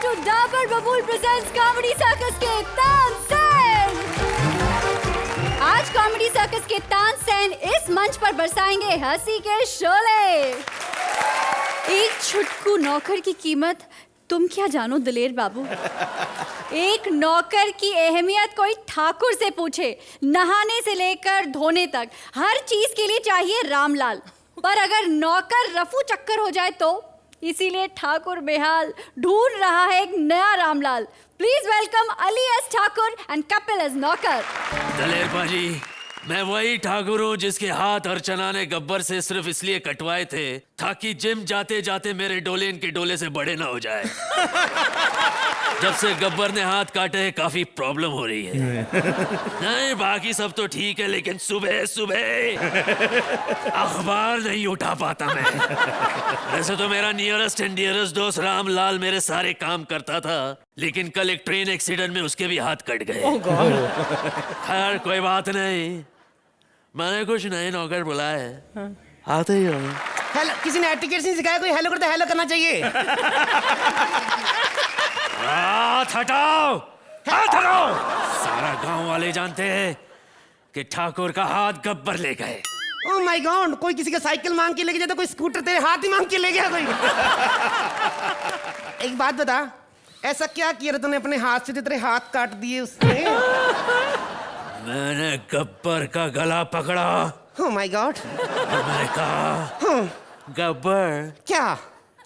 to Dabur Babool presents Comedy Circus के तानसेन। आज comedy circus के तानसेन इस मंच पर बरसाएंगे हंसी के शोले। एक छुटकू नौकर की कीमत तुम क्या जानो दिलेर बाबू। एक नौकर की अहमियत कोई ठाकुर से पूछे, नहाने से लेकर धोने तक हर चीज के लिए चाहिए रामलाल। पर अगर नौकर रफू चक्कर हो जाए तो इसीलिए ठाकुर बेहाल ढूंढ रहा है एक नया Ramlal. Please welcome Ali S Thakur and Kapil S नौकर। दलेर पाजी, मैं वही ठाकुर हूँ जिसके हाथ अर्चना ने गब्बर से सिर्फ इसलिए कटवाए थे ताकि जिम जाते जाते मेरे डोले इनके डोले से बड़े ना हो जाए। जब से गब्बर ने हाथ काटे काफी प्रॉब्लम हो रही है। नहीं, बाकी सब तो ठीक है, लेकिन सुबह सुबह अखबार नहीं उठा पाता मैं। वैसे तो मेरा नियरेस्ट एंड डियरेस्ट दोस्त रामलाल मेरे सारे काम करता था, लेकिन कल एक ट्रेन एक्सीडेंट में उसके भी हाथ कट गए। खैर कोई बात नहीं, मैंने कुछ नए नौकर बुलाए हैं, आते ही हो। हेलो, किसी ने एटिकेट्स नहीं सिखाया? कोई हेलो करता है, हेलो करना चाहिए। हाथ हटाओ, हाथ हटाओ। सारा गांव वाले जानते हैं कि ठाकुर का हाथ गब्बर ले गए। ओह माय गॉड, कोई किसी का साइकिल मांग के लेके जाता, कोई स्कूटर तेरे हाथ ही मांग के ले गया कोई। एक बात बता, ऐसा क्या किया तूने अपने हाथ से, तेरे हाथ काट दिए उसने? मैंने गब्बर का गला पकड़ा। Oh my God. और मैंने कहा, गब्बर क्या?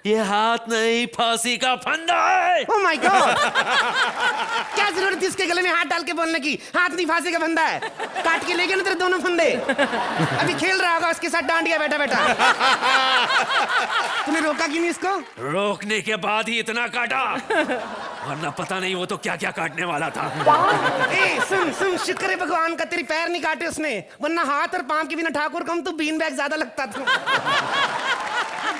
ये हाथ नहीं, फांसी का फंदा है। Oh my God. क्या जरूरत थी उसके गले में हाथ डाल के बोलने की? हाथ नहीं, फांसी का फंदा है। काट के ले गए ना तेरे दोनों फंदे। अभी खेल रहा होगा उसके साथ डांडिया बैठा बैठा। तूने रोका क्यों नहीं इसको? रोकने के बाद ही इतना काटा, वरना पता नहीं वो तो क्या क्या काटने वाला था। ए, सुन सुन, शुक्र है भगवान का तेरी पैर नहीं काटे उसने, वरना हाथ और पांव के बिना ठाकुर कम तू बीन बैग ज्यादा लगता था।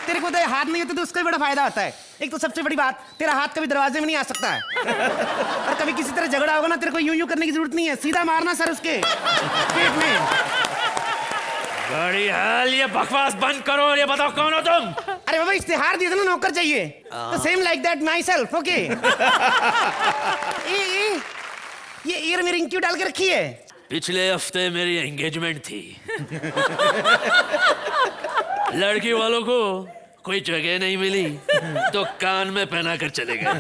तेरे को तो हाथ नहीं होता तो उसका भी बड़ा फायदा होता है। एक तो सबसे बड़ी बात, तेरा हाथ कभी दरवाजे में नहीं आ सकता है। और कभी किसी तरह झगड़ा होगा ना, तेरे को यूं यूं करने की जरूरत नहीं है, सीधा मारना सर उसके पेट में। बड़ी हाल, ये बकवास बंद करो और ये बताओ कौन हो तुम? अरे बाबा, इश्तिहार दिया था ना, नौकर चाहिए, तो same like that my self. Okay. ये ईयर में रिंग क्यों डाल के रखी है? पिछले हफ्ते मेरी एंगेजमेंट थी। लड़की वालों को कोई जगह नहीं मिली तो कान में पहना कर चले गए।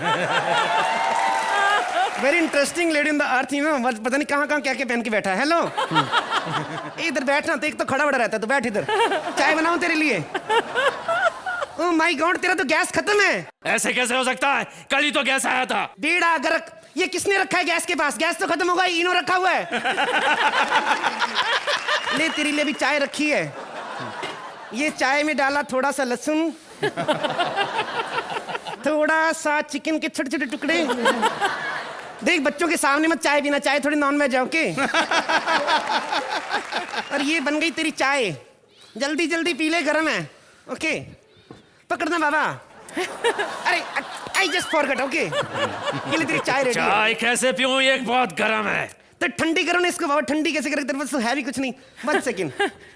Very interesting lady in the earth, you know. पता नहीं कहाँ कहाँ क्या क्या पहन के बैठा है। हेलो, इधर बैठना तो एक तो खड़ा बड़ा रहता है, तो बैठ इधर, चाय बनाऊं तेरे लिए। ओह माय गॉड, तेरा तो गैस खत्म है। ऐसे कैसे हो सकता है? कल ही तो गैस आया था। बेड़ा गर्क, ये किसने रखा है गैस के पास? गैस तो खत्म होगा, इनो रखा हुआ है। ले, तेरे लिए भी चाय रखी है। ये चाय में डाला थोड़ा सा लहसुन, थोड़ा सा चिकन के छोटे छोटे टुकड़े। देख, बच्चों के सामने मत चाय पीना, चाय थोड़ी नॉन वेज है। ओके। और ये बन गई तेरी चाय, जल्दी जल्दी पी ले, गरम है। ओके, पकड़ना बाबा। अरे आई जस्ट फॉरगॉट। ओके, ये ले तेरी चाय रेडी है। चाय कैसे पीऊं? ये बहुत गर्म है। तो ठंडी करो ना इसको बाबा। ठंडी कैसे करेगी? तेरे पास तो है भी कुछ नहीं। 1 सेकेंड,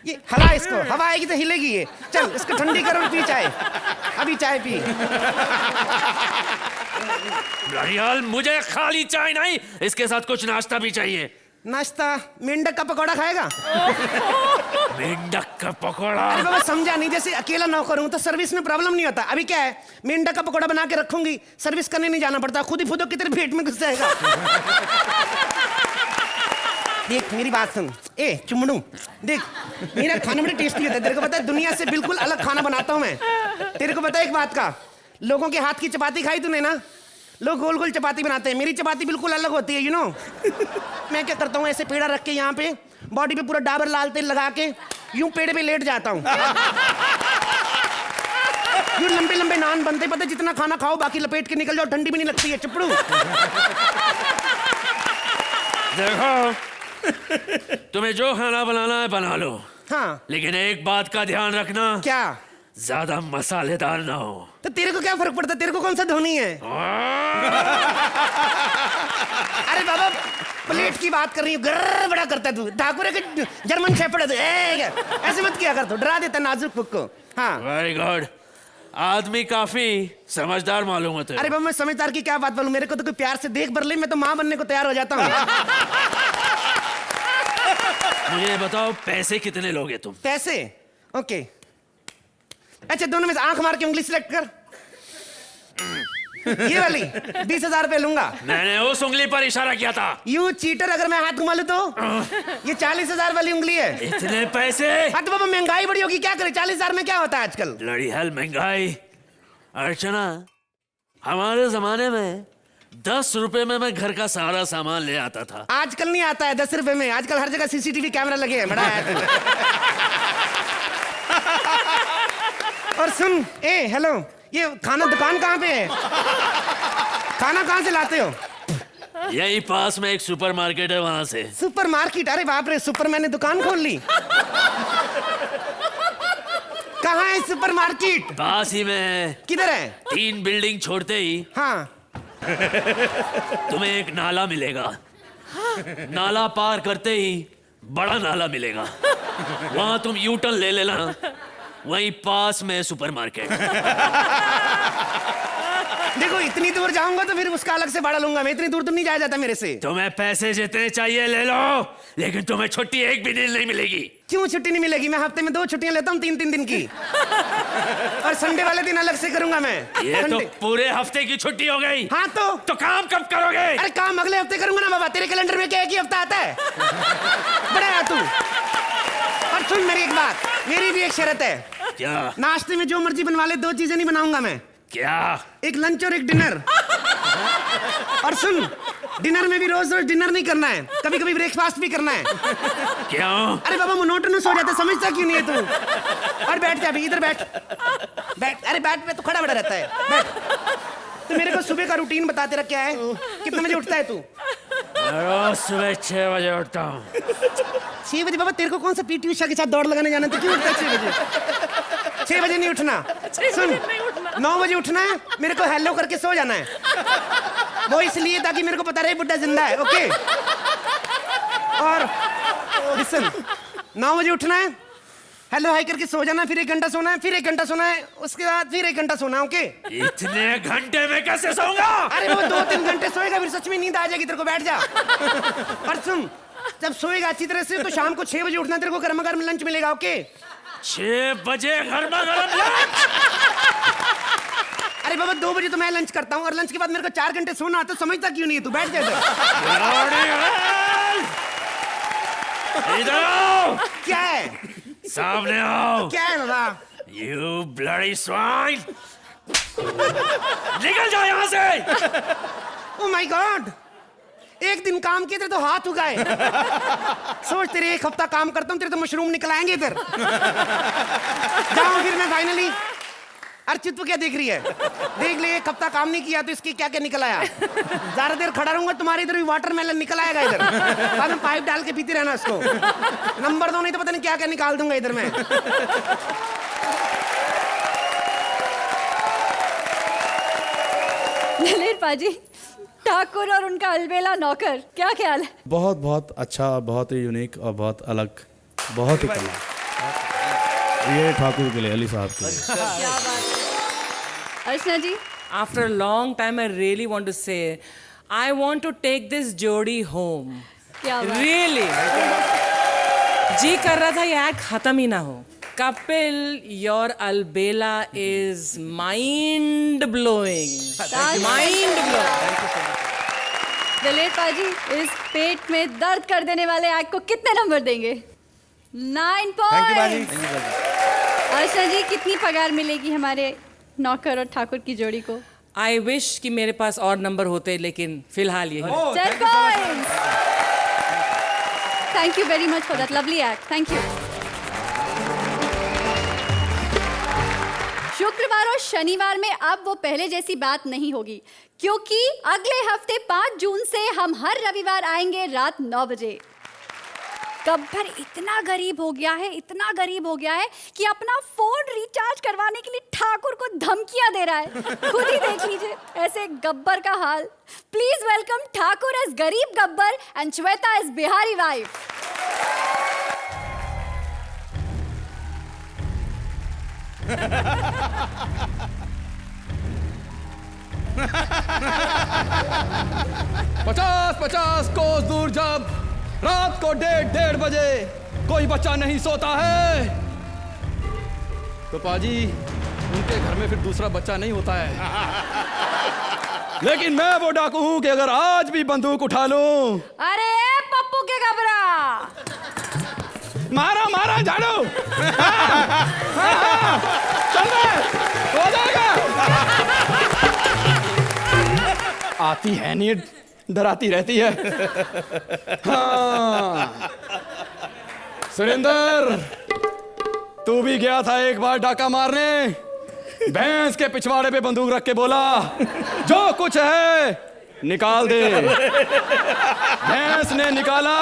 ये हला इसको, हवा आएगी तो हिलेगी ये। चल, इसको ठंडी करो और पी चाय। अभी चाय पी। लड़ियाल, मुझे खाली चाय नहीं, इसके साथ कुछ नाश्ता भी चाहिए। नाश्ता? मेंढक का पकौड़ा खाएगा? मेंढक का पकौड़ा? अरे बाबा, समझा नहीं। जैसे अकेला नौकर हूं तो सर्विस में प्रॉब्लम नहीं होता। अभी क्या है, मेंढक का पकौड़ा बना के रखूंगी, सर्विस करने नहीं जाना पड़ता, खुद ही फुदो की तेरे पेट में घुस जाएगा। देख मेरी बात सुन, ए चुमड़ू, देख मेरा खाना बड़ा टेस्टी होता है, तेरे को पता है, दुनिया से बिल्कुल अलग खाना बनाता हूँ मैं। तेरे को पता है एक बात का, लोगों के हाथ की चपाती खाई तूने ना? लोग गोल गोल चपाती बनाते हैं, मेरी चपाती बिल्कुल अलग होती है, यू नो। मैं क्या करता हूँ, ऐसे पेड़ा रख के यहाँ पे बॉडी पे पूरा डाबर लाल तेल लगा के यूं पेड़े पे लेट जाता हूँ। यूं लंबे लंबे नान बनते, पता है, जितना खाना खाओ बाकी लपेट के निकल जाओ, ठंडी भी नहीं लगती है। चुपड़ू। देखो, तुम्हें जो खाना बनाना है बना लो, हाँ, लेकिन एक बात का ध्यान रखना। क्या? ज्यादा मसालेदार ना हो। तो तेरे को क्या फर्क पड़ता है? तेरे को कौन सा धोनी है? अरे बाबा, प्लेट की बात कर रही हूँ, गर्र बड़ा करता है तू। ठाकुर है कि जर्मन शेफर्ड है? ऐसे मत किया कर, तो डरा देता नाजुक कुक को। हाँ, वेरी गुड। आदमी काफी समझदार मालूम होते हो। अरे बाबा मैं समझदार की क्या बात बोलूं, मेरे को तो कोई प्यार से देख भर ले मैं तो माँ बनने को तैयार हो जाता हूँ। मुझे ये बताओ पैसे कितने लोगे तुम? पैसे? ओके, अच्छा दोनों में से आंख मार के उंगली सिलेक्ट कर। ये वाली 20,000 रुपए लूंगा। मैंने उस उंगली पर इशारा किया था। यू चीटर, अगर मैं हाथ घुमा लूं तो ये 40,000 वाली उंगली है। इतने पैसे? हाँ तो बाबा महंगाई बड़ी होगी, क्या करे, 40,000 में क्या होता है आजकल। लड़ी हल महंगाई। अर्चना, हमारे जमाने में 10 रुपए में मैं घर का सारा सामान ले आता था। आजकल नहीं आता है 10 रुपए में, आजकल हर जगह सीसीटीवी कैमरा लगे हैं। बड़ा है। और सुन, ए हेलो, ये खाना दुकान कहाँ पे है? खाना कहाँ से लाते हो? यही पास में एक सुपरमार्केट है, वहां से। सुपरमार्केट? अरे बाप रे, सुपरमैन ने दुकान खोल ली। कहाँ है सुपरमार्केट? पास ही में है। किधर है? 3 बिल्डिंग छोड़ते ही हाँ तुम्हें एक नाला मिलेगा। नाला पार करते ही बड़ा नाला मिलेगा, वहां तुम यू टर्न ले लेना, वहीं पास में सुपरमार्केट। देखो इतनी दूर जाऊंगा तो फिर उसका अलग से भाड़ा लूंगा, मैं इतनी दूर तो नहीं जाया जाता मेरे से। तुम्हें पैसे जितने चाहिए ले लो, लेकिन तुम्हें छुट्टी एक भी दिन नहीं मिलेगी। क्यों छुट्टी नहीं मिलेगी? मैं हफ्ते में 2 छुट्टियां लेता हूँ, 3-3 दिन की। और संडे वाले दिन अलग से करूंगा मैं। ये तो पूरे हफ्ते की छुट्टी हो गई। हाँ तो काम कब करोगे? अरे काम अगले हफ्ते करूंगा ना बाबा, तेरे कैलेंडर में क्या एक ही हफ्ता आता है? बड़ा है तू। और सुन मेरी एक बात, मेरी भी एक शर्त है। क्या? नाश्ते में जो मर्जी बनवा ले, 2 चीजें नहीं बनाऊंगा मैं। क्या? एक लंच और एक डिनर। और सुन, डिनर में भी रोज रोज डिनर नहीं करना है, कभी कभी ब्रेकफास्ट भी करना है। क्यों? अरे बाबा मोनोटोनस हो जाता है, समझता क्यों नहीं है तू? और बैठ जा अभी, इधर बैठ बैठ। अरे बैठ, पे तो खड़ा बड़ा रहता है, बैठ। तो मेरे को सुबह का रूटीन बता, तेरा क्या है? कितने बजे उठता है तू? रोज सुबह 6 बजे उठता हूँ। 6 बजे? बाबा तेरे को कौन सा पीटी उषा के साथ दौड़ लगाने जाना, तो क्यों उठता है 6 बजे? 6 बजे नहीं उठना। सुन, 9 बजे उठना है, मेरे को हेलो करके सो जाना है। वो इसलिए ताकि मेरे को पता रहे बुड्ढा जिंदा है, ओके? और लिसन, 9 बजे उठना है, हेलो हाई करके सो जाना, फिर 1 घंटा सोना है, फिर 1 घंटा सोना है, उसके बाद फिर 1 घंटा सोना, ओके? इतने घंटे में कैसे सोऊंगा? अरे वो 2-3 घंटे सोएगा, फिर सच में नींद आ जाएगी तेरे को, बैठ जा। और सुन, जब सोएगा अच्छी तरह से तो शाम को 6 बजे उठना, तेरे को गर्मा गर्म लंच मिलेगा, ओके? 6 बजे गर्मा गर्म लंच? अरे बाबा 2 बजे तो मैं लंच करता हूँ, और लंच के बाद मेरे को 4 घंटे सोना, तो समझता क्यों नहीं है तू? बैठ जा इधर आओ। क्या है? सामने आओ। क्या है बाबा? You bloody swine! निकल जाओ यहाँ से! Oh my God! एक दिन काम किए तेरे तो हाथ उगाए। सोच, तेरे 1 हफ्ता काम करता हूँ, तेरे तो मशरूम निकल आएंगे इधर। जाऊँ फिर मैं फाइनली। अर्चित, क्या देख रही है? देख ले, 1 हफ्ता काम नहीं किया तो इसकी क्या क्या निकल आया। ज्यादा देर खड़ा रहूंगा तुम्हारे इधर भी वाटरमेलन निकल आएगा इधर, बाद में पाइप डाल के पीते रहना उसको। नंबर 2 नहीं तो पता नहीं क्या क्या निकाल दूंगा इधर मैं। ललित पाजी, ठाकुर और उनका अलबेला नौकर, क्या ख्याल है? बहुत बहुत अच्छा, बहुत ही यूनिक और बहुत अलग, बहुत ही कला। ये ठाकुर के लिए, अली साहब के लिए। क्या बात है। अर्चना जी, After a long time, I really want to say, I want to take this जोड़ी home. क्या बात। Really. जी कर रहा था ये एक्ट खत्म ही ना हो। Kapil, your albela is mind blowing. Mind blowing. Lalit पाजी, इस पेट में दर्द कर देने वाले एक्ट को कितने नंबर देंगे? 9 पॉइंट। अर्चना जी, कितनी पगार मिलेगी हमारे नौकर और ठाकुर की जोड़ी को? I wish कि मेरे पास और नंबर होते, लेकिन फिलहाल यही। 10 points. Thank you very much for that lovely act, thank you. शुक्रवार और शनिवार में अब वो पहले जैसी बात नहीं होगी, क्योंकि अगले हफ्ते 5 जून से हम हर रविवार आएंगे रात 9 बजे। गब्बर इतना गरीब हो गया है, इतना गरीब हो गया है कि अपना फोन रिचार्ज करवाने के लिए ठाकुर को धमकियां दे रहा है। खुद ही देख लीजिए ऐसे गब्बर का हाल। प्लीज वेलकम ठाकुर एज गरीब Gabbar and Shweta as Bihari wife. 50 कोस दूर जब रात को 1:30 बजे कोई बच्चा नहीं सोता है तो पाजी उनके घर में फिर दूसरा बच्चा नहीं होता है। लेकिन मैं वो डाकू हूं कि अगर आज भी बंदूक उठा लूं। अरे पप्पू के घबरा। मारा मारा झाड़ू। चल रहा है, हो जाएगा। आती है नहीं, डराती रहती है। हाँ। सुरेंद्र, तू भी गया था एक बार डाका मारने। भैंस के पिछवाड़े पे बंदूक रख के बोला, जो कुछ है निकाल दे। भैंस ने निकाला।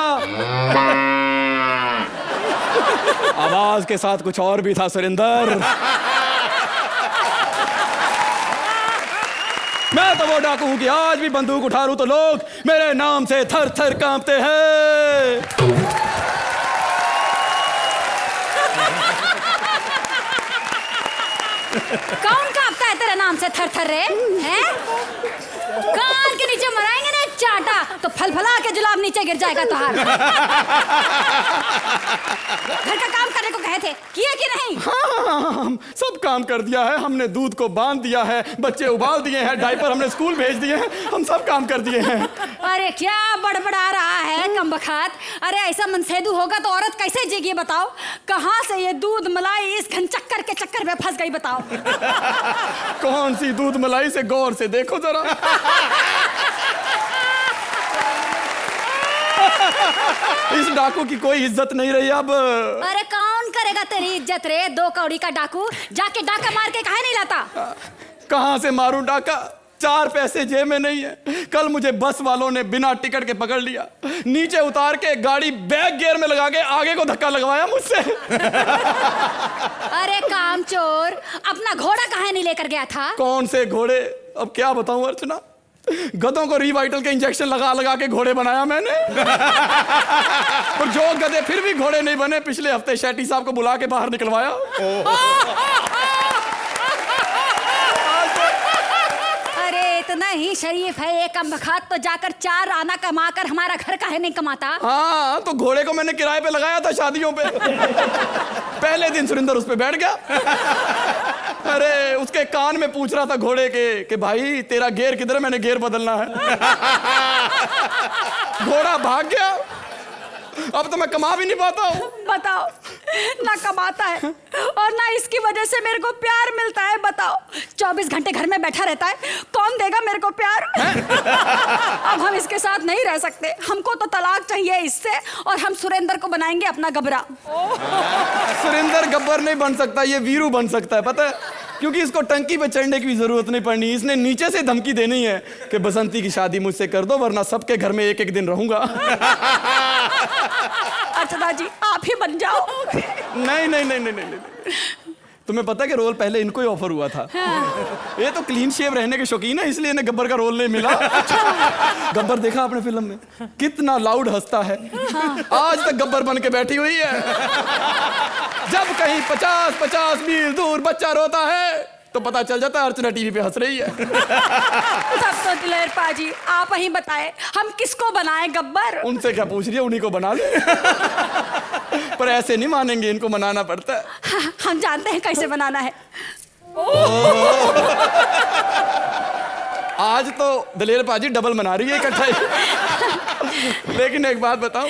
आवाज के साथ कुछ और भी था सुरेंद्र। मैं तो वो डाकू हूं कि आज भी बंदूक उठा लूं तो लोग मेरे नाम से थर थर कांपते हैं। कौन कांपता है तेरे नाम से थर थर रे? हैं? कान के नीचे मराएंगे ना चाटा तो फल फला के जुलाब नीचे गिर जाएगा तुहार। घर का काम करने को कहे थे, किया कि नहीं? हाँ, हम सब काम कर दिया है। हमने दूध को बांध दिया है, बच्चे उबाल दिए हैं, डायपर हमने स्कूल भेज दिए हैं, हम सब काम कर दिए हैं। अरे क्या बड़बड़ा रहा है कमबख्त? अरे ऐसा मनसेदू होगा तो औरत कैसे जीगी बताओ? कहाँ से ये दूध मलाई इस घनचक्कर के चक्कर में फंस गई बताओ? कौन सी दूध मलाई से गौर से देखो जरा। इस डाकू की कोई इज्जत नहीं रही अब। अरे कौन करेगा तेरी इज्जत रे? 2 कौड़ी का डाकू जाके डाका मार के काहे नहीं लाता? कहां से मारूं डाका? 4 पैसे जेब में नहीं है। कल मुझे बस वालों ने बिना टिकट के पकड़ लिया, नीचे उतार के गाड़ी बैक गियर में लगा के आगे को धक्का लगवाया मुझसे। अरे कामचोर, अपना घोड़ा काहे नहीं लेकर गया था? कौन से घोड़े? अब क्या बताऊं अर्चना, गधों को रिवाइटल के इंजेक्शन लगा लगा के घोड़े बनाया मैंने। और जो गधे फिर भी घोड़े नहीं बने, पिछले हफ्ते शेट्टी साहब को बुला के बाहर निकलवाया। अरे इतना ही शरीफ है ये कमबख्त तो जाकर 4 आना कमाकर हमारा घर काहे नहीं कमाता? हाँ, तो घोड़े को मैंने किराए पे लगाया था शादियों पे। पहले दिन सुरेंद्र उस पे बैठ गया। अरे उसके कान में पूछ रहा था घोड़े के कि भाई तेरा गियर किधर है, मैंने गियर बदलना है। घोड़ा भाग गया। अब तो मैं कमा भी नहीं पाता हूँ। बताओ, ना कमाता है और ना इसकी वजह से मेरे को प्यार मिलता है। बताओ, 24 घंटे घर में बैठा रहता है, कौन देगा मेरे को प्यार? अब हम इसके साथ नहीं रह सकते, हमको तो तलाक चाहिए इससे, और हम सुरेंद्र को बनाएंगे अपना गबरा। सुरेंद्र गब्बर नहीं बन सकता, ये वीरू बन सकता है, पता है? क्योंकि इसको टंकी पे चढ़ने की भी जरूरत नहीं पड़नी। इसने नीचे से धमकी देनी है कि बसंती की शादी मुझसे कर दो वरना सबके घर में एक एक दिन रहूंगा। अर्चना जी आप ही बन जाओ। नहीं नहीं नहीं नहीं नहीं, नहीं। तुम्हें पता है कि रोल पहले इनको ही ऑफर हुआ था। हाँ। ये तो क्लीन शेव रहने के शौकीन है, इसलिए इन्हें गब्बर का रोल नहीं मिला। गब्बर देखा आपने फिल्म में कितना लाउड हंसता है? हाँ। आज तक गब्बर बन के बैठी हुई है। जब कहीं 50-50 मील दूर बच्चा रोता है तो पता चल जाता है अर्चना टीवी पे हंस रही है। सब तो दिलेर पाजी आप ही बताएं, हम किसको बनाएं गब्बर? उनसे क्या पूछ रही है, उन्हीं को बना ले। पर ऐसे नहीं मानेंगे, इनको मनाना पड़ता है। हाँ, हम जानते हैं कैसे बनाना है। आज तो दलेर पाजी डबल मना रही है इकट्ठा ही। लेकिन एक बात बताऊं,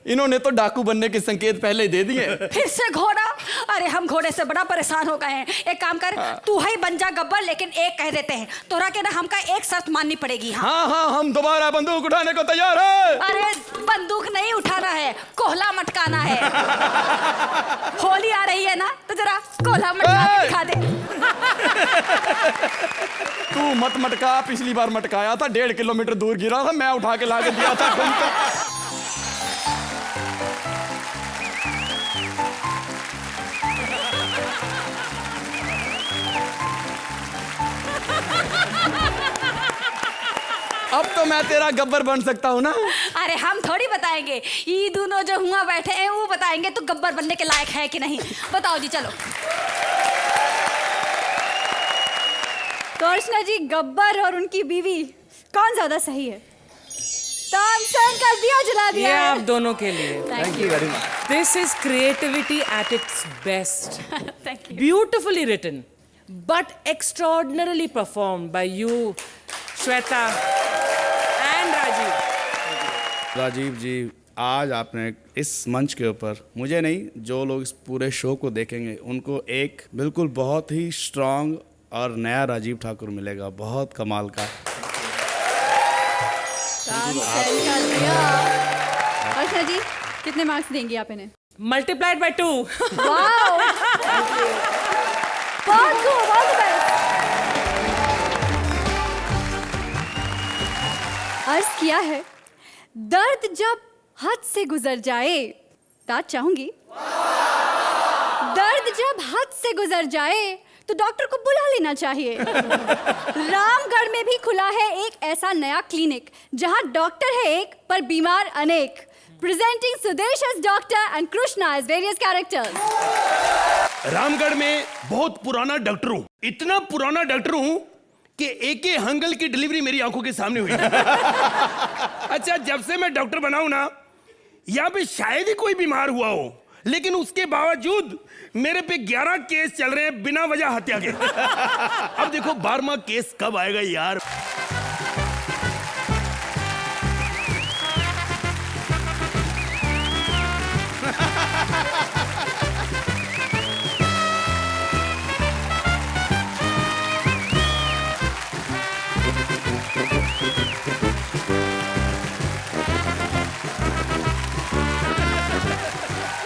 इन्होंने तो डाकू बनने के संकेत पहले ही दे दिए। फिर से घोड़ा? अरे हम घोड़े से बड़ा परेशान हो गए हैं। एक काम कर, तू ही बन जा गब्बर, लेकिन एक कह देते हैं, तोरा के ना हमका एक शर्त माननी पड़ेगी। हाँ हाँ हाँ, हम दोबारा बंदूक उठाने को तैयार है। अरे बंदूक नहीं उठाना है, कोहला मटकाना है। होली आ रही है ना, तो जरा कोहला मटका दिखा दे। तू मत मटका, पिछली बार मटकाया था, 1.5 किलोमीटर दूर गिरा था, मैं उठा के ला के दिया था तुमको। अब तो मैं तेरा गब्बर बन सकता हूँ ना? अरे हम थोड़ी बताएंगे, ये दोनों जो हुआ बैठे हैं वो बताएंगे तू गब्बर बनने के लायक है कि नहीं। बताओ जी, चलो। तो अर्चना जी, गब्बर और उनकी बीवी कौन ज्यादा सही है? तानसेन का दिया जला ये दिया आप है। दोनों के लिए. Thank you very much. This is creativity at its best. Thank you. Beautifully written, but extraordinarily performed by you, Shweta and Rajiv. Rajiv ji, आज आपने इस मंच के ऊपर, मुझे नहीं, जो लोग इस पूरे शो को देखेंगे उनको एक बिल्कुल बहुत ही स्ट्रांग और नया राजीव ठाकुर मिलेगा. बहुत कमाल का. तानसेन का दिया. अर्चना जी, कितने मार्क्स देंगी आप इन्हें? Multiplied by 2. वाओ, बहुत खूब, ऑल द बेस्ट. अर्ज किया है, दर्द जब हद से गुजर जाए, ताज चाहूंगी, दर्द जब हद से गुजर जाए तो डॉक्टर को बुला लेना चाहिए. रामगढ़ में भी खुला है एक ऐसा नया क्लिनिक जहां डॉक्टर है एक पर बीमार अनेक. Presenting Sudesh as doctor and Krishna as various characters. Ramgarh में बहुत पुराना डॉक्टर हूँ. इतना पुराना डॉक्टर हूँ कि एके हंगल की डिलीवरी मेरी आंखों के सामने हुई. अच्छा, जब से मैं डॉक्टर बना हूं ना, यहाँ पे शायद ही कोई बीमार हुआ हो, लेकिन उसके बावजूद मेरे पे 11 केस चल रहे हैं बिना वजह हत्या के. अब देखो 12वां केस कब आएगा यार.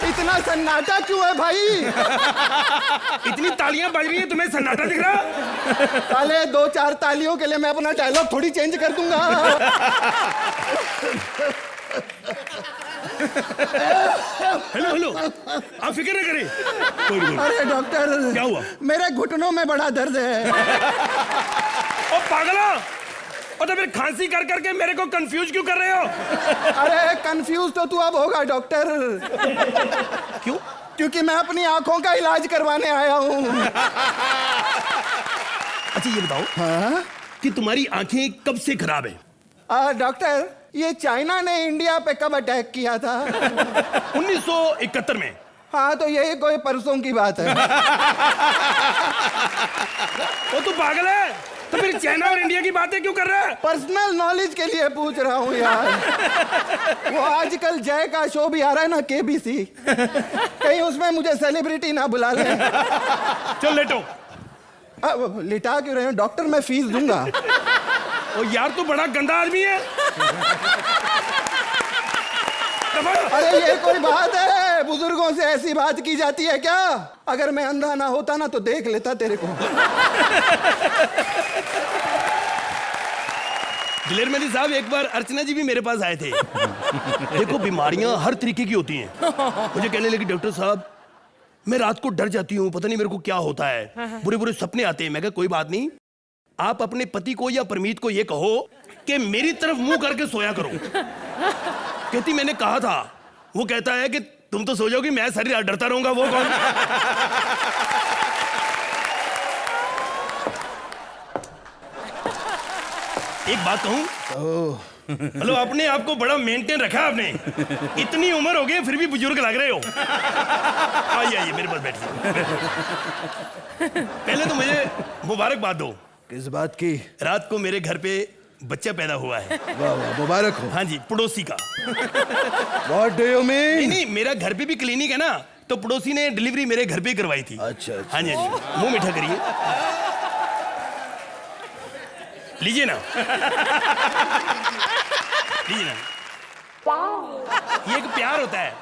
इतना सन्नाटा क्यों है भाई? इतनी तालियां बज रही हैं, तुम्हें सन्नाटा दिख रहा? साले 2-4 तालियों के लिए मैं अपना डायलॉग थोड़ी चेंज कर दूंगा. हेलो हेलो, आप फिक्र न करें. कोई नहीं. अरे डॉक्टर, क्या हुआ? मेरे घुटनों में बड़ा दर्द है. ओ पागला, और तो फिर खांसी कर करके मेरे को कंफ्यूज क्यों कर रहे हो? अरे कंफ्यूज तो तू अब होगा डॉक्टर. क्यों? क्योंकि मैं अपनी आंखों का इलाज करवाने आया हूँ. अच्छा ये बताओ, हाँ? कि तुम्हारी आंखें कब से खराब है? डॉक्टर, ये चाइना ने इंडिया पे कब अटैक किया था? 1971 में. हाँ, तो यही कोई परसों की बात है. वो तू पागल है? तो फिर चाइना और इंडिया की बातें क्यों कर रहा है? पर्सनल नॉलेज के लिए पूछ रहा हूँ यार. वो आजकल जय का शो भी आ रहा है ना, KBC. कहीं उसमें मुझे सेलिब्रिटी ना बुला ले. चल लेटो. लिटा क्यों रहे हो डॉक्टर? मैं फीस दूंगा. ओ यार, तू बड़ा गंदा आदमी है. अरे ये कोई बात है? बुजुर्गों से ऐसी बात की जाती है क्या? अगर मैं अंधा ना होता ना तो देख लेता तेरे को. दिलेर मेहदी साहब, एक बार अर्चना जी भी मेरे पास आए थे. देखो, बीमारियां हर तरीके की होती हैं. मुझे कहने लगी, डॉक्टर साहब मैं रात को डर जाती हूँ, पता नहीं मेरे को क्या होता है, बुरे बुरे सपने आते हैं. मैं कहा कोई बात नहीं, आप अपने पति को या परमीत को ये कहो कि मेरी तरफ मुंह करके सोया करो. कहती मैंने कहा था. वो कहता है कि तुम तो सो जाओगी, मैं सारी रात डरता रहूंगा. वो कौन? एक बात कहूं? हेलो, अपने आप को बड़ा मेंटेन रखा आपने. इतनी उम्र हो गई फिर भी बुजुर्ग लग रहे हो. आइए आइए मेरे पास बैठिए. पहले तो मुझे मुबारकबाद दो. किस बात की? रात को मेरे घर पे बच्चा पैदा हुआ है. वाह वाह, मुबारक हो. हाँ जी, पड़ोसी का. What do you mean? नहीं नहीं, मेरा घर पे भी क्लिनिक है ना, तो पड़ोसी ने डिलीवरी मेरे घर पे ही करवाई थी. अच्छा, अच्छा. हाँ जी हाँ जी. मुंह मीठा करिए. लीजिए ना. लीजिए ना. ये एक प्यार होता है.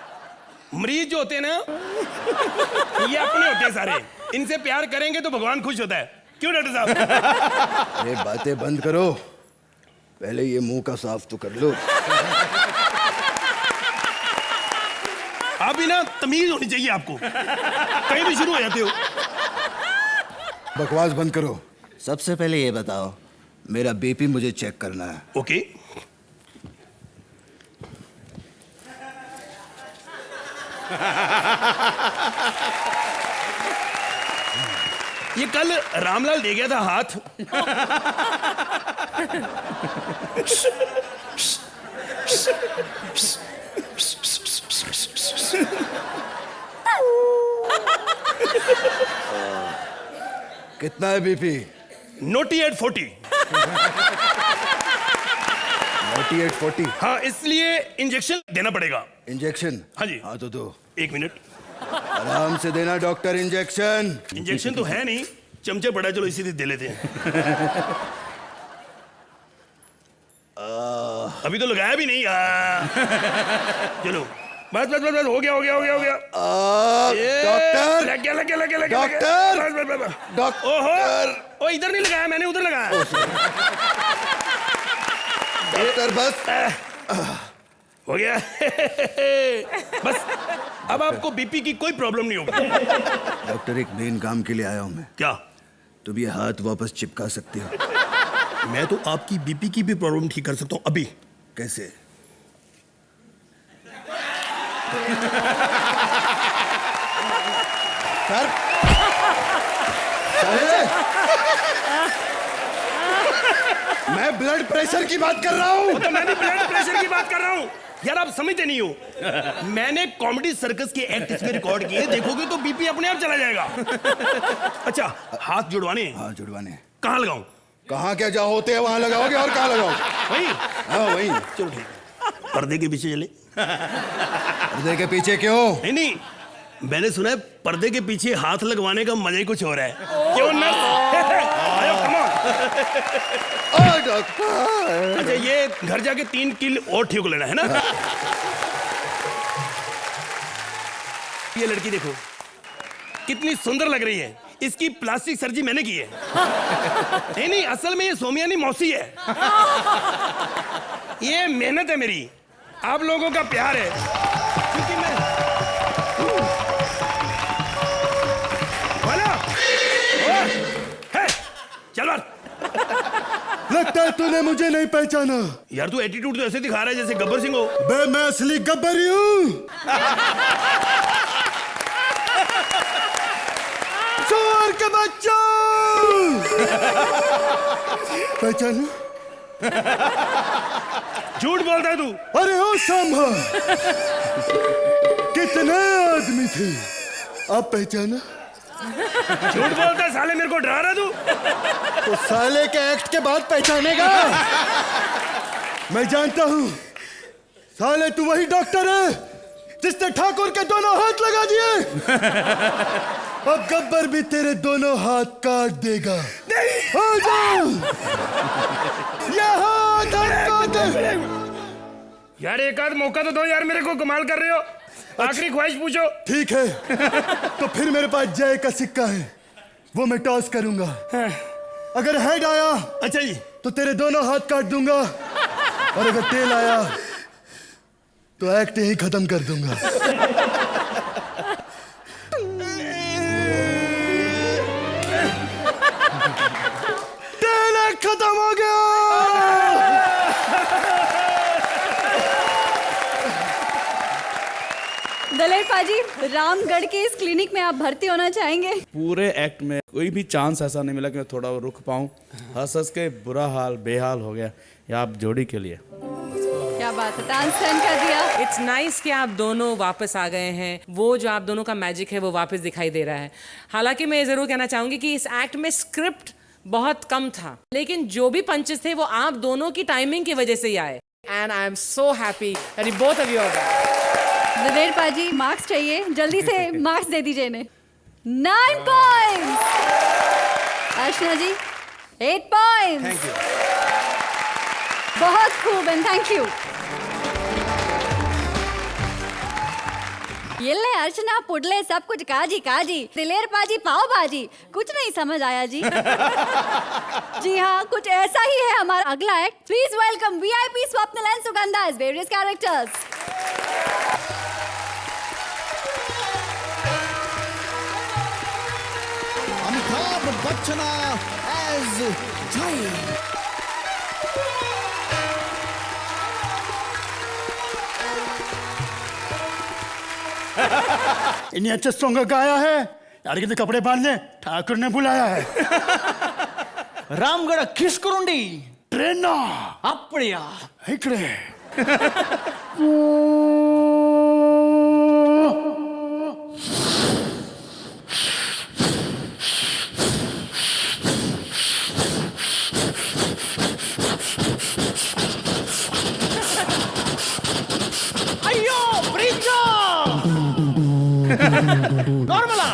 मरीज जो होते हैं ना, ये अपने होते हैं सारे. इनसे प्यार करेंगे तो भगवान खुश होता है. क्यों डॉक्टर साहब? ये बातें बंद करो, पहले ये मुंह का साफ तो कर लो. आप भी ना, तमीज होनी चाहिए आपको. कहीं भी शुरू हो जाते हो. बकवास बंद करो. सबसे पहले ये बताओ, मेरा BP मुझे चेक करना है. ओके. ये कल रामलाल दे गया था हाथ। कितना है बीपी? Naughty eight 40। 4840। हाँ, इसलिए इंजेक्शन देना पड़ेगा। इंजेक्शन? हाँ जी। हाँ तो दो। 1 मिनट। आराम से देना डॉक्टर इंजेक्शन। इंजेक्शन तो है नहीं, चमचे पड़ा, चलो इसी दे लेते हैं। अभी तो लगाया भी नहीं। चलो बस बस बस बस, हो गया हो गया हो गया हो गया। डॉक्टर! लग गया लग गया लग गया लग गया। डॉक्टर! बस बस बस बस। डॉक्टर! ओहो, ओ इधर नहीं लगाया मैंने, उधर लगाया। डॉक्टर बस। हो गया। बस अब आपको बीपी की कोई प्रॉब्लम नहीं होगी। डॉक्टर एक मेन काम के लिए आया हूं मैं। क्या? तुम ये हाथ वापस चिपका सकते हो? मैं तो आपकी बीपी की भी प्रॉब्लम ठीक कर सकता हूँ अभी। कैसे? सर, मैं ब्लड प्रेशर की बात कर रहा हूँ। तो मैं भी ब्लड प्रेशर की बात कर रहा हूँ। यार आप समझते नहीं हो। मैंने कॉमेडी सर्कस के एक्ट इसमें रिकॉर्ड किए, देखोगे तो बीपी अपने आप चला जाएगा। अच्छा, हाथ जुड़वाने हैं? हाँ जुड़वाने। कहाँ लगाऊं? कहाँ क्या जहाँ होते हैं वहां लगाओगे, और कहाँ लगाओ? वही। हाँ वही। चलो ठीक है। पर्दे के पीछे चले। पर्दे के पीछे क्यों? नहीं नहीं, मैंने सुना है पर्दे के पीछे हाथ लगवाने का मजा ही कुछ हो रहा है। क्यों ना? आयो, come on। डॉक्टर! अच्छा, ये घर जाके 3 किल और ठीक लेना है ना। ये लड़की देखो कितनी सुंदर लग रही है। इसकी प्लास्टिक सर्जरी मैंने की है। नहीं नहीं, असल में ये सोमियानी मौसी है। ये मेहनत है मेरी, आप लोगों का प्यार है। क्योंकि मैं बोलो, है, चल बाहर। लगता है तूने मुझे नहीं पहचाना। यार तू एटीट्यूड तो ऐसे दिखा रहा है जैसे गब्बर सिंह हो। बे मैं असली गब्बर ही हूँ। चोर का बच्चा! पहचाना? झूठ बोलता है तू। अरे ओ सांभा, कितने आदमी थे, अब पहचाना? झूठ बोलता है साले, मेरे को डरा रहा तू। तो साले के एक्ट के बाद पहचानेगा। मैं जानता हूँ साले, तू वही डॉक्टर है जिसने ठाकुर के दोनों हाथ लगा दिए। अब गब्बर भी तेरे दोनों हाथ काट देगा। नहीं। आ जाओ। ये हाथ काट दे। यार एक आध मौका तो दो यार, मेरे को कमाल कर रहे हो। आखिरी ख्वाहिश पूछो। ठीक है, तो फिर मेरे पास जय का सिक्का है, वो मैं टॉस करूंगा। अगर हेड आया, अच्छा जी, तो तेरे दोनों हाथ काट दूंगा, और अगर टेल आया तो एक्ट यही खत्म कर दूंगा। टेल एक्ट खत्म हो गया। दलेर पाजी, रामगढ़ के इस क्लिनिक में आप भर्ती होना चाहेंगे? पूरे एक्ट में कोई भी चांस ऐसा नहीं मिला कि मैं थोड़ा रुक पाऊँ। हंस हंस के बुरा हाल बेहाल हो गया। ये आप जोड़ी के लिए क्या बात है, तानसेन कर दिया। इट्स नाइस कि आप दोनों वापस आ गए हैं। वो जो आप दोनों का मैजिक है वो वापस दिखाई दे रहा है। हालांकि मैं ज़रूर कहना चाहूंगी कि इस एक्ट में स्क्रिप्ट बहुत कम था, लेकिन जो भी पंचेस थे वो आप दोनों की टाइमिंग की वजह से ही आए। And I am so happy that both of you are back. Daler paaji, marks चाहिए, जल्दी से मार्क्स दे दीजिए इन्हें। 9 points. Archana ji 8 points. Thank you. बहुत खूब एंड थैंक यू। ये ले अर्चना पुडले सब कुछ काजी काजी, दिलेर पाजी पाव भाजी, कुछ नहीं समझ आया जी। जी हाँ, कुछ ऐसा ही है हमारा अगला act. Please welcome VIP Swapnil and Sugandha as various characters. Amitabh Bachchan as Jai. इन्हें अच्छा सॉन्ग गाया है, यार कितने कपड़े बांध ले, ठाकुर ने बुलाया है. रामगढ़ किसकुरुंडी ट्रेन ना अप्पड़िया इकडे. अय्यो ब्रिज नॉर्मला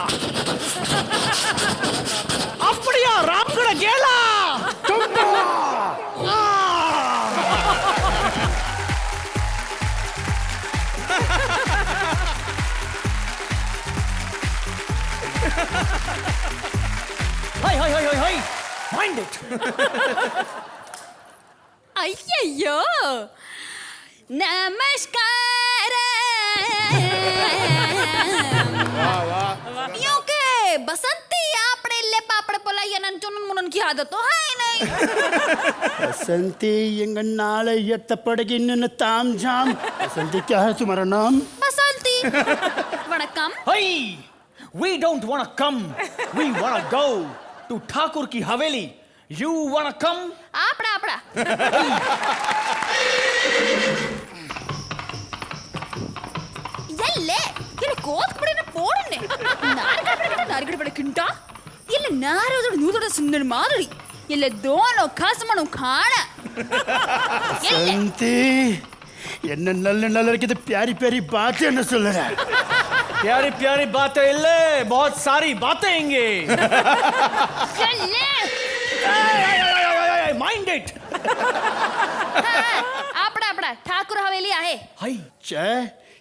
अप्पड़िया रामगढ़ गेला हाय माइंड इट अय्यो नमस्कार यूं के बसंती आपड़े ले पापड़ पोलाई नन चुनन मुनन की आदत तो है ही नहीं. बसंती यंग नाले यत्त पड़गी निन ताम झाम. बसंती क्या है तुम्हारा नाम? बसंती वणक्कम. Hey, we don't wanna come. We wanna go to Thakur की हवेली. You wanna come? आपड़ा आपड़ा ಎಲ್ಲಿ ಇಲ್ಲಿ ಕೋತ್ ಬಿಡಿನ ಪೋಡನೆ ನಾರ್ಗಡೆ ಬಡ ಕಿಂಟ ಇಲ್ಲಿ ನಾರೋದು ನೂದಡ ಸುಂದರ ಮಾದರಿ ಇಲ್ಲಿ ದೋನೋ ಖಾಸಮನು ಖಾಣ बसंती என்ன நல்ல நல்ல की प्यारी प्यारी बातें न सुन रहा. प्यारी प्यारी बातें इल्ले बहुत सारी बातें इंगे. माइंड इट आपड़ा आपड़ा ठाकुर हवेली आहे. हाय चाय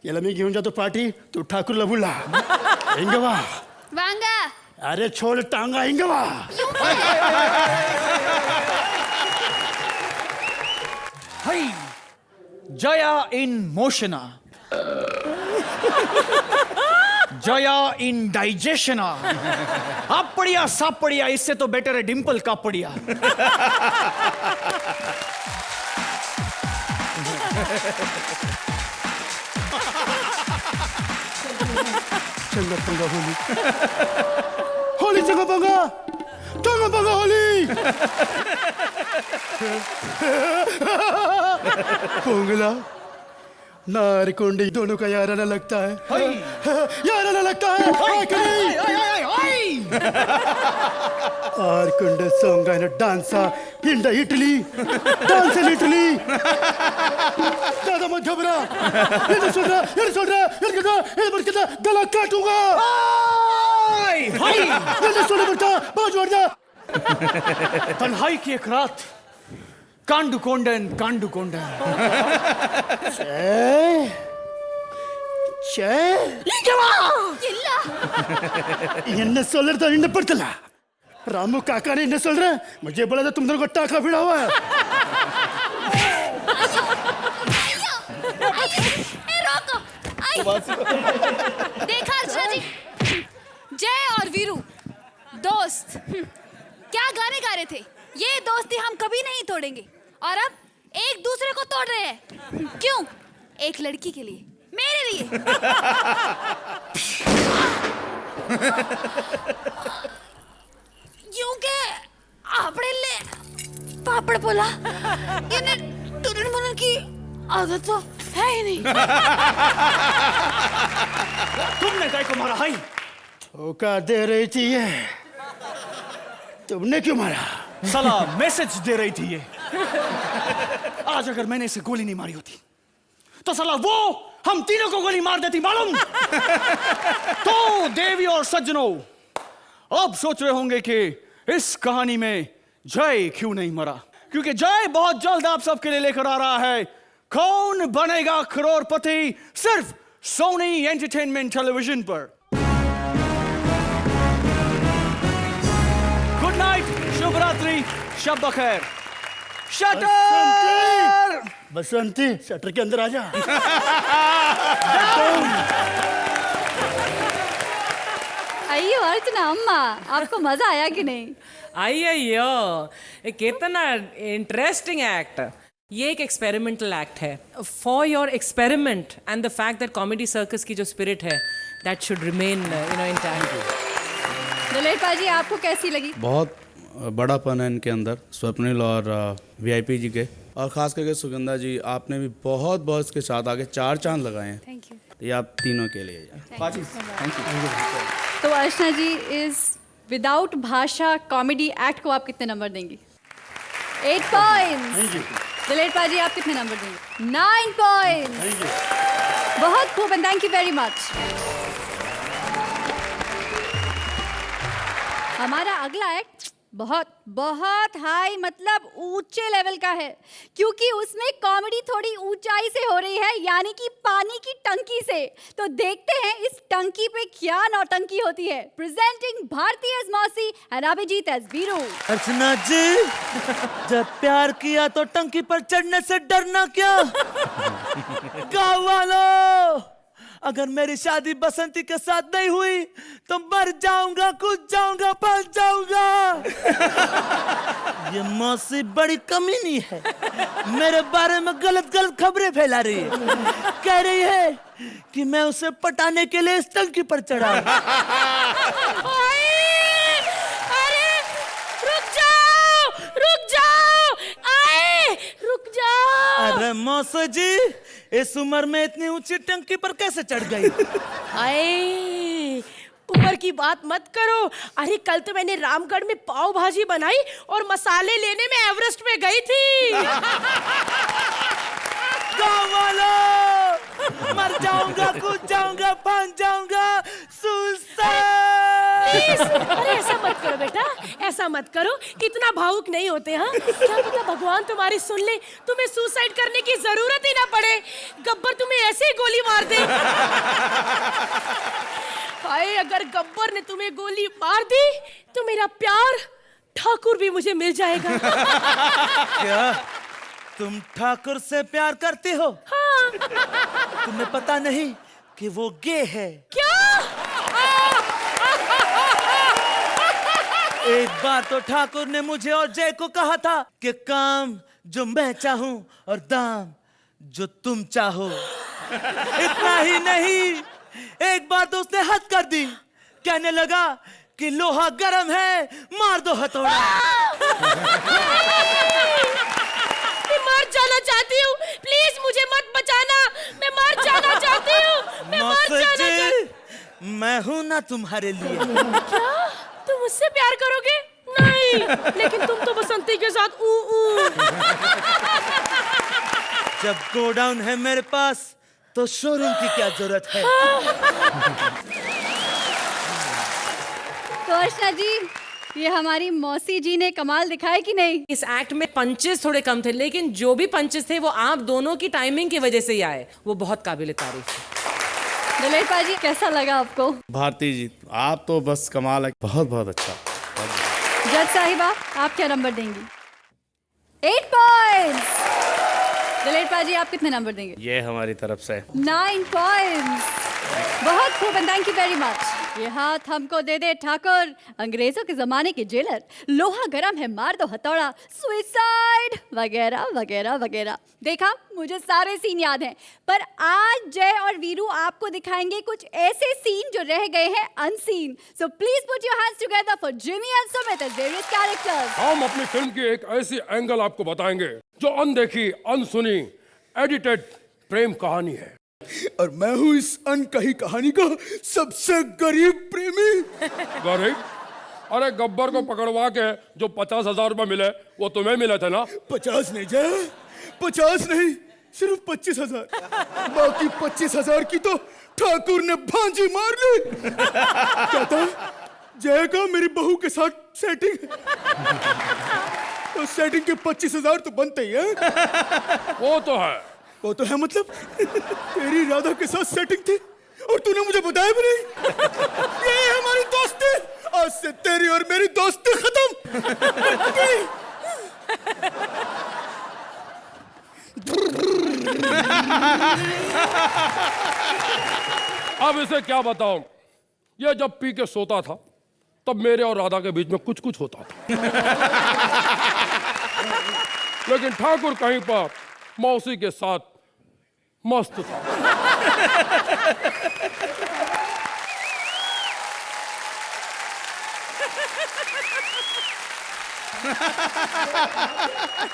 याला मी घेऊन जातो पार्टी. तू ठाकूरला बोला इंगवा. वांगा अरे छोड़ टांगा इंगवा. हाय जया इन मोशना जया इन डाइजेशना अप्पड़िया सापड़िया इससे तो बेटर है डिंपल का पड़िया. चंगा पंगा होली होली चंगा पंगा होली. पोंगला नार कोंडी दोनों का याराना लगता है. याराना लगता है कि नहीं? आर कुंड सोंगा न डांसा इंडा इटली डांस इन इटली. ज्यादा मत घबरा. ये सुन रहा ये बड़का गला काटूंगा. ये सुन बड़का बाजू हट जा. तन्हाई की एक रात कांडू कोंडन ಇಲ್ಲ என்ன சொல்றது என்ன படுத்தல. रामू काका ने என்ன சொல்ற मुझे बोला था तुम दोनों को टाका भिड़ा हुआ है. ए रोको आई देखा अर्चना जी जय और वीरू दोस्त क्या गाने गा रहे थे. ये दोस्ती हम कभी नहीं तोड़ेंगे और अब एक दूसरे को तोड़ रहे हैं. क्यों? एक लड़की के लिए मेरे लिए. यूं के आपड़े ले पापड़ बोला इन्हें तुरंत मुनन की आदत तो है ही नहीं. तुमने काय को मारा हाय. धोखा दे रही थी ये. तुमने क्यों मारा? साला मैसेज दे रही थी ये. आज अगर मैंने इसे गोली नहीं मारी होती तो साला वो हम तीनों को गोली मार देती मालूम. तो देवी और सज्जनों अब सोच रहे होंगे कि इस कहानी में जय क्यों नहीं मरा. क्योंकि जय बहुत जल्द आप सबके लिए लेकर आ रहा है कौन बनेगा करोड़पति सिर्फ सोनी एंटरटेनमेंट टेलीविजन पर. गुड नाइट, शुभ रात्रि, शब बखैर. शटर बसंती शटर के अंदर आ जा. अयो अर्चना अम्मा आपको मजा आया कि नहीं? अय्यो ये कितना इंटरेस्टिंग एक्ट. ये एक एक्सपेरिमेंटल एक्ट है. For your experiment and the fact that comedy circus की जो स्पिरिट है दैट शुड रिमेन इंटैक्ट. दिलेर पाजी आपको कैसी लगी? बहुत बड़ापन है इनके अंदर, स्वप्निल और वीआईपी जी के, और खास करके सुगंधा जी, आपने भी बहुत बहुत इसके साथ आगे 4 चांद लगाए हैं। Thank you. ये आप तीनों के लिए तो अर्चना जी, इस विदाउट भाषा कॉमेडी एक्ट को आप कितने नंबर देंगी? 8 पॉइंट्स। दिलेर पाजी आप कितने नंबर देंगे? 9 पॉइंट्स। बहुत खूब and thank you very much. हमारा अगला एक्ट बहुत बहुत हाई मतलब ऊंचे लेवल का है, क्योंकि उसमें कॉमेडी थोड़ी ऊंचाई से हो रही है, यानी कि पानी की टंकी से। तो देखते हैं इस टंकी पे क्या नौटंकी होती है। प्रेजेंटिंग भारती एज मौसी एंड अभिजीत एज वीरू। अर्चना जी, जब प्यार किया तो टंकी पर चढ़ने से डरना क्या? गाँव वालों, अगर मेरी शादी बसंती के साथ नहीं हुई तो मर जाऊंगा, कूद जाऊंगा, फंस जाऊंगा। ये मौसी बड़ी कमीनी है, मेरे बारे में गलत गलत खबरें फैला रही है। कह रही है कि मैं उसे पटाने के लिए इस टंकी पर चढ़ा। अरे रुक जाओ, रुक जाओ, आए रुक जाओ। अरे मौसी जी, इस उम्र में इतनी ऊंची टंकी पर कैसे चढ़ गई? आए उम्र की बात मत करो। अरे कल तो मैंने रामगढ़ में पाव भाजी बनाई और मसाले लेने में एवरेस्ट में गई थी। गाँव वालों, मर जाऊंगा, कूद जाऊंगा, फंस जाऊंगा, सुसाइड। अरे ऐसा मत करो बेटा, ऐसा मत करो, इतना भावुक नहीं होते। हाँ, क्या पता भगवान तुम्हारी सुन ले, तुम्हें सुसाइड करने की जरूरत ही ना पड़े, गब्बर तुम्हें ऐसे ही गोली मार दे। हाय, अगर गब्बर ने तुम्हें गोली मार दी तो मेरा प्यार ठाकुर भी मुझे मिल जाएगा। क्या तुम ठाकुर से प्यार करती हो? हाँ। तुम्हें पता नहीं कि वो गे है? क्या? एक बार तो ठाकुर ने मुझे और जय को कहा था कि काम जो मैं चाहूं और दाम जो तुम चाहो। इतना ही नहीं, एक बार तो उसने हद कर दी, कहने लगा कि लोहा गर्म है, मार दो हथौड़ा। मैं मर जाना चाहती हूँ, प्लीज मुझे मत बचाना, मैं मर जाना चाहती हूँ, मैं मर जाना। मैं हूं ना तुम्हारे लिए। क्या तुम मुझसे प्यार करोगे? नहीं, लेकिन तुम तो बसंती के साथ जब गोडाउन है मेरे पास तो शोरूम की क्या जरूरत है? तो अर्चना जी, ये हमारी मौसी जी ने कमाल दिखाया कि नहीं? इस एक्ट में पंचेस थोड़े कम थे, लेकिन जो भी पंचेस थे वो आप दोनों की टाइमिंग की वजह से ही आए, वो बहुत काबिल तारीफ है। दिलेर पाजी, कैसा लगा आपको? भारती जी, आप तो बस कमाल है, बहुत बहुत अच्छा। जज साहिबा, आप क्या नंबर देंगी? 8 पॉइंट्स। दिलेर पाजी, आप कितने नंबर देंगे? ये हमारी तरफ से 9 पॉइंट्स। बहुत खूब and thank you very much. ये हाथ हमको दे दे ठाकुर, अंग्रेजों के जमाने के जेलर, लोहा गरम है मार दो हथौड़ा, सुइसाइड वगैरह वगैरह वगैरह। देखा, मुझे सारे सीन याद हैं, पर आज जय और वीरू आपको दिखाएंगे कुछ ऐसे सीन जो रह गए हैं unseen. So please put your hands together for Jimmy and Sumit as various characters. हम अपनी फिल्म की एक ऐसी एंगल आपको बताएंगे जो अनदेखी, अनसुनी, एडिटेड प्रेम कहानी है। और मैं हूँ इस अनकही कहानी का सबसे गरीब प्रेमी। गरीब? अरे गब्बर को पकड़वा के जो 50,000 रुपए मिले वो तुम्हें मिले थे ना? 50 नहीं जय, 50 नहीं, सिर्फ 25,000। बाकी 25,000 की तो ठाकुर ने भांजी मार ली। कहता जय का मेरी बहू के साथ सेटिंग, तो सेटिंग के 25,000 तो बनते ही है। वो तो है, वो तो है मतलब तेरी राधा के साथ सेटिंग थी और तूने मुझे बताया भी नहीं। ये हमारी दोस्ती, आज से तेरी और मेरी दोस्ती खत्म। अब इसे क्या बताऊं, ये जब पी के सोता था तब मेरे और राधा के बीच में कुछ कुछ होता था। लेकिन ठाकुर कहीं पर मौसी के साथ मस्त था।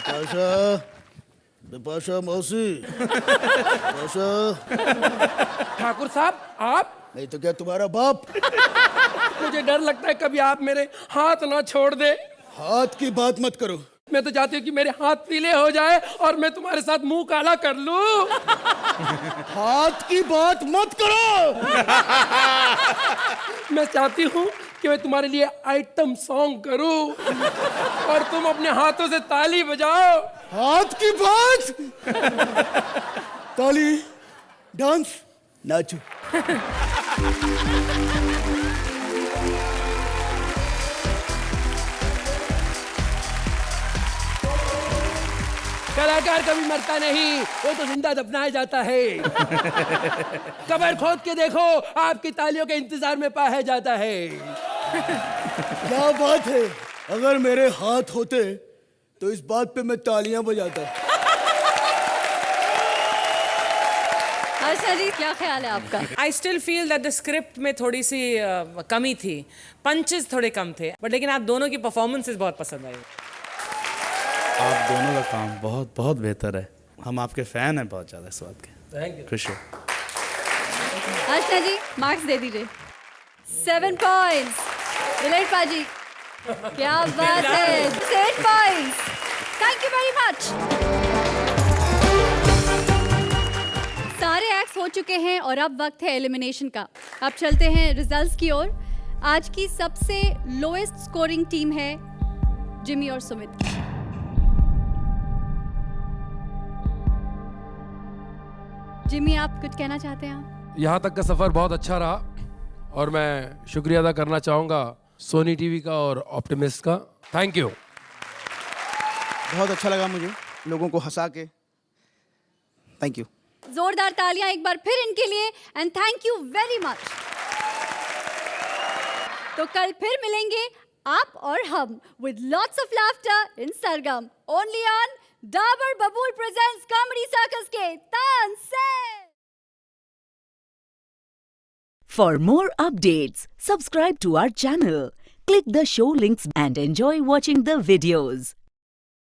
बिपाशा बिपाशा मौसी बिपाशा ठाकुर साहब आप नहीं तो क्या तुम्हारा बाप। मुझे डर लगता है कभी आप मेरे हाथ ना छोड़ दे। हाथ की बात मत करो। मैं तो चाहती हूँ कि मेरे हाथ पीले हो जाए और मैं तुम्हारे साथ मुंह काला कर लूं। हाथ की बात मत करो। मैं चाहती हूँ कि मैं तुम्हारे लिए आइटम सॉन्ग करूं और तुम अपने हाथों से ताली बजाओ। हाथ की बात। ताली डांस नाचो। कलाकार कभी मरता नहीं, वो तो जिंदा दफनाया जाता है। कब्र खोद के देखो, आपकी तालियों के इंतजार में पाया जाता है। क्या बात है, अगर मेरे हाथ होते तो इस बात पे मैं तालियां बजाता। आशा जी क्या ख्याल है आपका? I still feel that the script में थोड़ी सी कमी थी, पंचेस थोड़े कम थे, बट लेकिन आप दोनों की परफॉर्मेंसेस बहुत पसंद आई। आप दोनों का काम बहुत बहुत बेहतर है। हम आपके फैन हैं बहुत ज़्यादा इस बात के। Thank you. खुश हो। आशा जी मार्क्स दे दीजिए। 7 पॉइंट्स। विलेट पाजी क्या बात है। 8 points. Thank you very much. सारे एक्ट्स हो चुके हैं और अब वक्त है एलिमिनेशन का। अब चलते हैं रिजल्ट्स की ओर। आज की सबसे लोएस्ट स्कोरिंग टीम है जिमी और सुमित। जिमी आप कुछ कहना चाहते हैं? यहाँ तक का सफर बहुत अच्छा रहा और मैं शुक्रिया अदा करना चाहूंगा सोनी टीवी का और ऑप्टिमिस्ट का। Thank you. बहुत अच्छा लगा मुझे लोगों को हंसा के। Thank you. जोरदार तालियां एक बार फिर इनके लिए and thank you very much. तो कल फिर मिलेंगे आप और हम with lots of laughter in Sargam only on Dabur बबूल प्रेजेंट्स कॉमेडी सर्कस के Tansen. For more updates, subscribe to our channel, click the show links and enjoy watching the videos.